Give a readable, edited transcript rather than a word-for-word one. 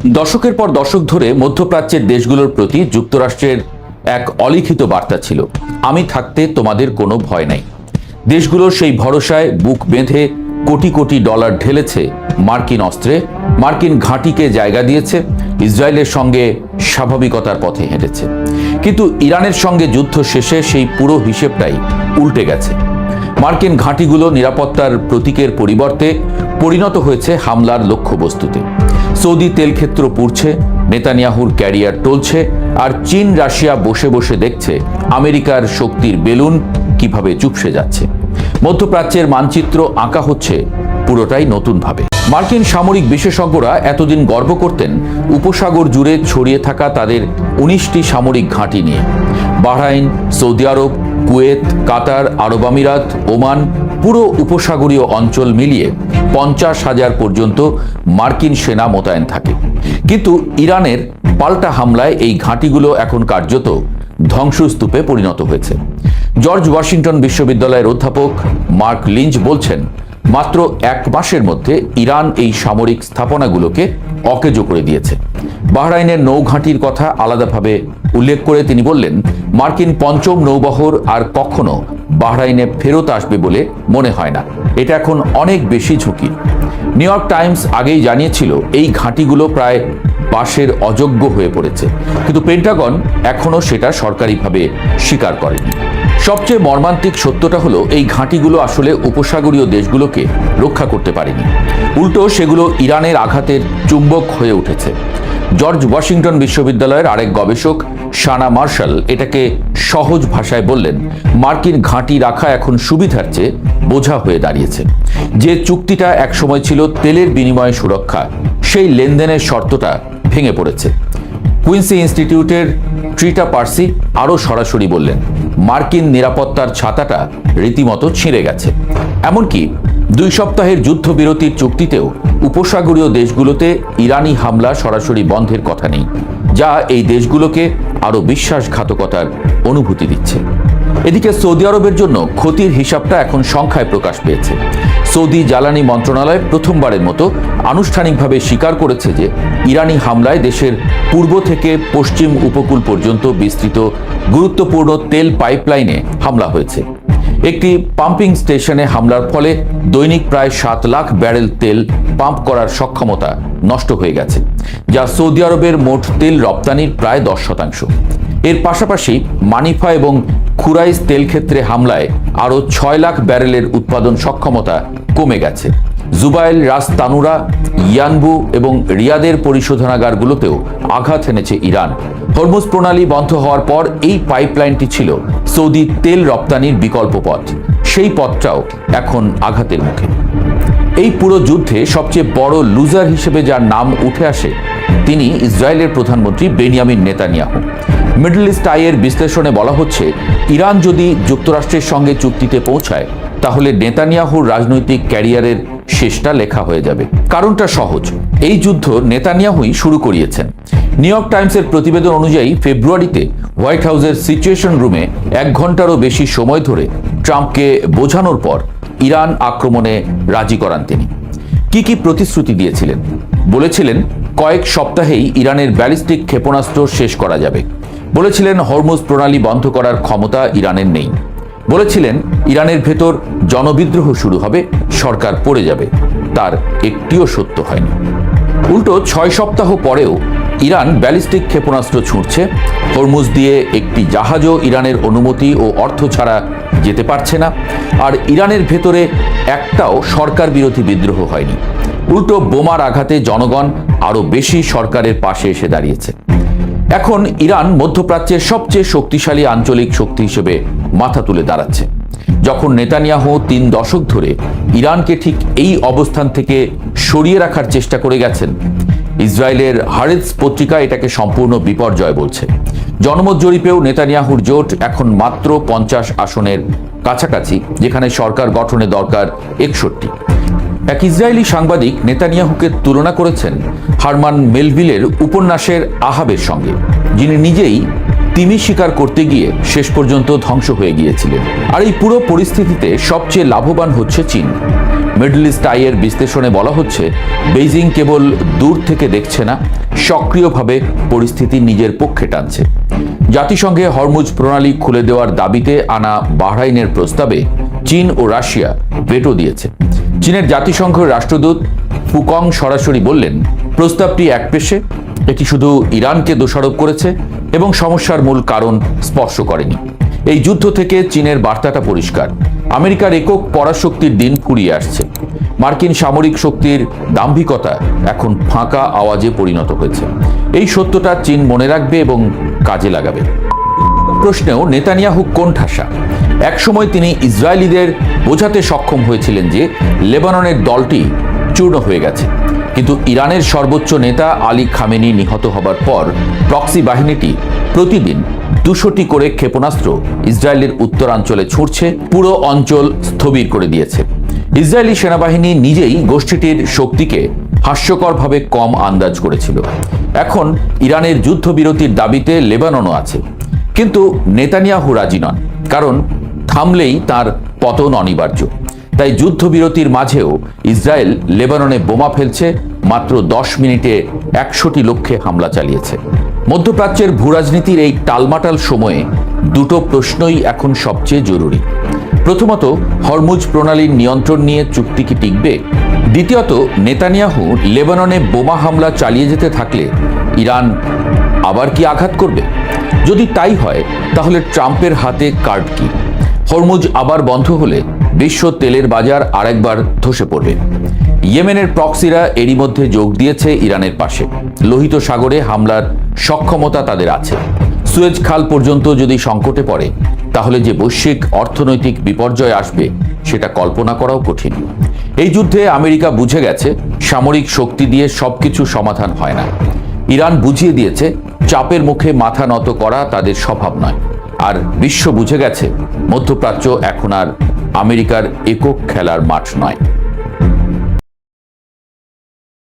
দশকের পর দশক ধরে মধ্যপ্রাচ্যের দেশগুলোর প্রতি যুক্তরাষ্ট্রের এক অলিখিত বার্তা ছিল, আমি থাকতে তোমাদের কোনো ভয় নাই। দেশগুলোর সেই ভরসায় বুক বেঁধে কোটি কোটি ডলার ঢেলেছে মার্কিন অস্ত্রে, মার্কিন ঘাঁটিকে জায়গা দিয়েছে, ইসরায়েলের সঙ্গে স্বাভাবিকতার পথে হেঁটেছে। কিন্তু ইরানের সঙ্গে যুদ্ধ শেষে সেই পুরো হিসেবটাই উল্টে গেছে। মার্কিন ঘাঁটিগুলো নিরাপত্তার প্রতীকের পরিবর্তে পরিণত হয়েছে হামলার লক্ষ্যবস্তুতে। সৌদি তেলক্ষেত্র পুড়ছে, নেতানিয়াহুর ক্যারিয়ার টলছে, আর চীন রাশিয়া বসে বসে দেখছে আমেরিকার শক্তির বেলুন কিভাবে চুপসে যাচ্ছে। মধ্যপ্রাচ্যের মানচিত্র আঁকা হচ্ছে পুরোটাই নতুনভাবে। মার্কিন সামরিক বিশেষজ্ঞরা এতদিন গর্ব করতেন উপসাগর জুড়ে ছড়িয়ে থাকা তাদের 19টি সামরিক ঘাঁটি নিয়ে। বাহরাইন, সৌদি আরব, কুয়েত, কাতার, আরব আমিরাত, ওমান, পুরো উপসাগরীয় অঞ্চল মিলিয়ে 50,000 পর্যন্ত মার্কিন সেনা মোতায়েন থাকে। কিন্তু ইরানের পাল্টা হামলায় এই ঘাঁটিগুলো এখন কার্যত ধ্বংসস্তূপে পরিণত হয়েছে। জর্জ ওয়াশিংটন বিশ্ববিদ্যালয়ের অধ্যাপক মার্ক লিঞ্চ বলছেন, মাত্র 1 মাসের মধ্যে ইরান এই সামরিক স্থাপনাগুলোকে অকেজো করে দিয়েছে। বাহরাইনের নৌঘাঁটির কথা আলাদাভাবে উল্লেখ করে তিনি বললেন, মার্কিন পঞ্চম নৌবহর আর কখনো বাহরাইনে ফেরত আসবে বলে মনে হয় না। এটা এখন অনেক বেশি ঝুঁকি। নিউ ইয়র্ক টাইমস আগেই জানিয়েছিল এই ঘাঁটিগুলো প্রায় বাসের অযোগ্য হয়ে পড়েছে, কিন্তু পেন্টাগন এখনো সেটা সরকারিভাবে স্বীকার করেনি। সবচেয়ে মর্মান্তিক সত্যটা হলো এই ঘাঁটিগুলো আসলে উপসাগরীয় দেশগুলোকে রক্ষা করতে পারেনি, উল্টো সেগুলো ইরানের আঘাতের চুম্বক হয়ে উঠেছে। জর্জ ওয়াশিংটন বিশ্ববিদ্যালয়ের আরেক গবেষক শানা মার্শাল এটাকে সহজ ভাষায় বললেন, মার্কিন ঘাঁটি রাখা এখন সুবিধার চেয়ে বোঝা হয়ে দাঁড়িয়েছে। যে চুক্তিটা একসময় ছিল তেলের বিনিময়ে সুরক্ষা, সেই লেনদেনের শর্তটা ভেঙে পড়েছে। কুইন্সি ইনস্টিটিউটের ট্রিটা পার্সি আরও সরাসরি বললেন, মার্কিন নিরাপত্তার ছাতাটা রীতিমতো ছিঁড়ে গেছে। এমনকি 2 সপ্তাহের যুদ্ধবিরতির চুক্তিতেও উপসাগরীয় দেশগুলোতে ইরানি হামলা সরাসরি বন্ধের কথা নেই, যা এই দেশগুলোকে আরও বিশ্বাসঘাতকতার অনুভূতি দিচ্ছে। এদিকে সৌদি আরবের জন্য ক্ষতির হিসাবটা এখন সংখ্যায় প্রকাশ পেয়েছে। সৌদি জ্বালানি মন্ত্রণালয় প্রথমবারের মতো আনুষ্ঠানিকভাবে স্বীকার করেছে যে ইরানি হামলায় দেশের পূর্ব থেকে পশ্চিম উপকূল পর্যন্ত বিস্তৃত গুরুত্বপূর্ণ তেল পাইপলাইনে হামলা হয়েছে। একটি পাম্পিং স্টেশনে হামলার ফলে দৈনিক প্রায় 7 লাখ ব্যারেল তেল পাম্প করার সক্ষমতা নষ্ট হয়ে গেছে, যা সৌদি আরবের মোট তেল রপ্তানির প্রায় 10%। এর পাশাপাশি মানিফা এবং খুরাইস তেল ক্ষেত্রে হামলায় আরও 6 লাখ ব্যারেলের উৎপাদন সক্ষমতা কমে গেছে। জুবাইল, রাস তানুরা, ইয়ানবু এবং রিয়াদের পরিশোধনাগারগুলোতেও আঘাত এনেছে ইরান। হরমুজ প্রণালী বন্ধ হওয়ার পর এই পাইপলাইনটি ছিল সৌদি তেল রপ্তানির বিকল্প পথ, সেই পথটাও এখন আঘাতের মুখে। এই পুরো যুদ্ধে সবচেয়ে বড় লুজার হিসেবে যার নাম উঠে আসে, তিনি ইসরায়েলের প্রধানমন্ত্রী বেনিয়ামিন নেতানিয়াহু। মিডল ইস্ট আইয়ের বিশ্লেষণে বলা হচ্ছে, ইরান যদি যুক্তরাষ্ট্রের সঙ্গে চুক্তিতে পৌঁছায়, তাহলে নেতানিয়াহুর রাজনৈতিক ক্যারিয়ারের শেষটা লেখা হয়ে যাবে। কারণটা সহজ, এই যুদ্ধ নেতানিয়াহুই শুরু করিয়েছেন। নিউ ইয়র্ক টাইমসের প্রতিবেদন অনুযায়ী ফেব্রুয়ারিতে হোয়াইট হাউসের সিচুয়েশন রুমে 1 ঘন্টারও বেশি সময় ধরে ট্রাম্পকে বোঝানোর পর ইরান আক্রমণে রাজি করান তিনি। কি প্রতিশ্রুতি দিয়েছিলেন? বলেছিলেন কয়েক সপ্তাহেই ইরানের ব্যালিস্টিক ক্ষেপণাস্ত্র শেষ করা যাবে। বলেছিলেন হরমুজ প্রণালী বন্ধ করার ক্ষমতা ইরানের নেই। বলেছিলেন ইরানের ভেতর জনবিদ্রোহ শুরু হবে, সরকার পড়ে যাবে। তার একটিও সত্য হয়নি। উল্টো 6 সপ্তাহ পরেও ইরান ব্যালিস্টিক ক্ষেপণাস্ত্র ছুঁড়ছে। হরমুজ দিয়ে একটি জাহাজও ইরানের অনুমতি ও অর্থ ছাড়া যেতে পারছে না। আর ইরানের ভেতরে একটাও সরকার বিরোধী বিদ্রোহ হয়নি। উল্টো বোমার আঘাতে জনগণ আরও বেশি সরকারের পাশে এসে দাঁড়িয়েছে। এখন ইরান মধ্যপ্রাচ্যের সবচেয়ে শক্তিশালী আঞ্চলিক শক্তি হিসেবে মাথা তুলে দাঁড়াচ্ছে। যখন নেতানিয়াহু 3 দশক ধরে ইরানকে ঠিক এই অবস্থান থেকে সরিয়ে রাখার চেষ্টা করে গেছেন, ইসরায়েলের হারেটস পত্রিকা এটাকে সম্পূর্ণ বিপর্যয় বলছে। জনমত জরিপেও নেতানিয়াহুর জোট এখন মাত্র 50 আসনের কাছাকাছি, যেখানে সরকার গঠনে দরকার 61। এক ইসরায়েলি সাংবাদিক নেতানিয়াহুকে তুলনা করেছেন হারমান মেলভিলের উপন্যাসের আহাবের সঙ্গে, যিনি নিজেই তিমি শিকার করতে গিয়ে শেষ পর্যন্ত ধ্বংস হয়ে গিয়েছিলেন। আর এই পুরো পরিস্থিতিতে সবচেয়ে লাভবান হচ্ছে চীন। মিডল ইস্ট আইয়ের বিশ্লেষণে বলা হচ্ছে, বেইজিং কেবল দূর থেকে দেখছে না, সক্রিয়ভাবে পরিস্থিতি নিজের পক্ষে টানছে। জাতিসংঘে হরমুজ প্রণালী খুলে দেওয়ার দাবিতে আনা বাহরাইনের প্রস্তাবে চীন ও রাশিয়া ভেটো দিয়েছে। চীনের জাতিসংঘের রাষ্ট্রদূত ফুকং সরাসরি বললেন, প্রস্তাবটি একপেশে, এটি শুধু ইরানকে দোষারোপ করেছে এবং সমস্যার মূল কারণ স্পর্শ করেনি। এই যুদ্ধ থেকে চীনের বার্তাটা পরিষ্কার, আমেরিকার একক পরাশক্তির দিন ফুরিয়ে আসছে। মার্কিন সামরিক শক্তির দাম্ভিকতা এখন ফাঁকা আওয়াজে পরিণত হয়েছে। এই সত্যটা চীন মনে রাখবে এবং কাজে লাগাবে। প্রশ্নেও নেতানিয়াহু কোণঠাসা। একসময় তিনি ইসরায়েলিদের বোঝাতে সক্ষম হয়েছিলেন যে লেবাননের দলটি চূর্ণ হয়ে গেছে, কিন্তু ইরানের সর্বোচ্চ নেতা আলী খামেনি নিহত হবার পর প্রক্সি বাহিনীটি প্রতিদিন 200টি করে ক্ষেপণাস্ত্র ইসরায়েলের উত্তরাঞ্চলে ছুড়ছে, পুরো অঞ্চল স্থবির করে দিয়েছে। ইসরায়েলি সেনাবাহিনী নিজেই গোষ্ঠীটির শক্তিকে হাস্যকরভাবে কম আন্দাজ করেছিল। এখন ইরানের যুদ্ধবিরতির দাবিতে লেবাননও আছে, কিন্তু নেতানিয়াহু রাজি নন, কারণ থামলেই তার পতন অনিবার্য। তাই যুদ্ধবিরতির মাঝেও ইসরায়েল লেবাননে বোমা ফেলছে, মাত্র 10 মিনিটে 100টি লক্ষ্যে হামলা চালিয়েছে। মধ্যপ্রাচ্যের ভূরাজনীতির এই টালমাটাল সময়ে দুটো প্রশ্নই এখন সবচেয়ে জরুরি। প্রথমত, হরমুজ প্রণালীর নিয়ন্ত্রণ নিয়ে চুক্তি কি টিকবে? দ্বিতীয়ত, নেতানিয়াহু লেবাননে বোমা হামলা চালিয়ে যেতে থাকলে ইরান আবার কি আঘাত করবে? যদি তাই হয়, তাহলে ট্রাম্পের হাতে কার্ড কি? হরমুজ আবার বন্ধ হলে বিশ্ব তেলের বাজার আরেকবার ধসে পড়বে। ইয়েমেনের প্রক্সিরা এরই মধ্যে যোগ দিয়েছে ইরানের পাশে। লোহিত সাগরে হামলার সক্ষমতা তাদের আছে। সুয়েজ খাল পর্যন্ত যদি সংকটে পড়ে, তাহলে যে বৈশ্বিক অর্থনৈতিক বিপর্যয় আসবে সেটা কল্পনা করাও কঠিন। এই যুদ্ধে আমেরিকা বুঝে গেছে, সামরিক শক্তি দিয়ে সবকিছু সমাধান হয় না। ইরান বুঝিয়ে দিয়েছে, চাপের মুখে মাথা নত করা তাদের স্বভাব নয়। আর বিশ্ব বুঝে গেছে, মধ্যপ্রাচ্য এখন আর আমেরিকার একক খেলার মাঠ নয়।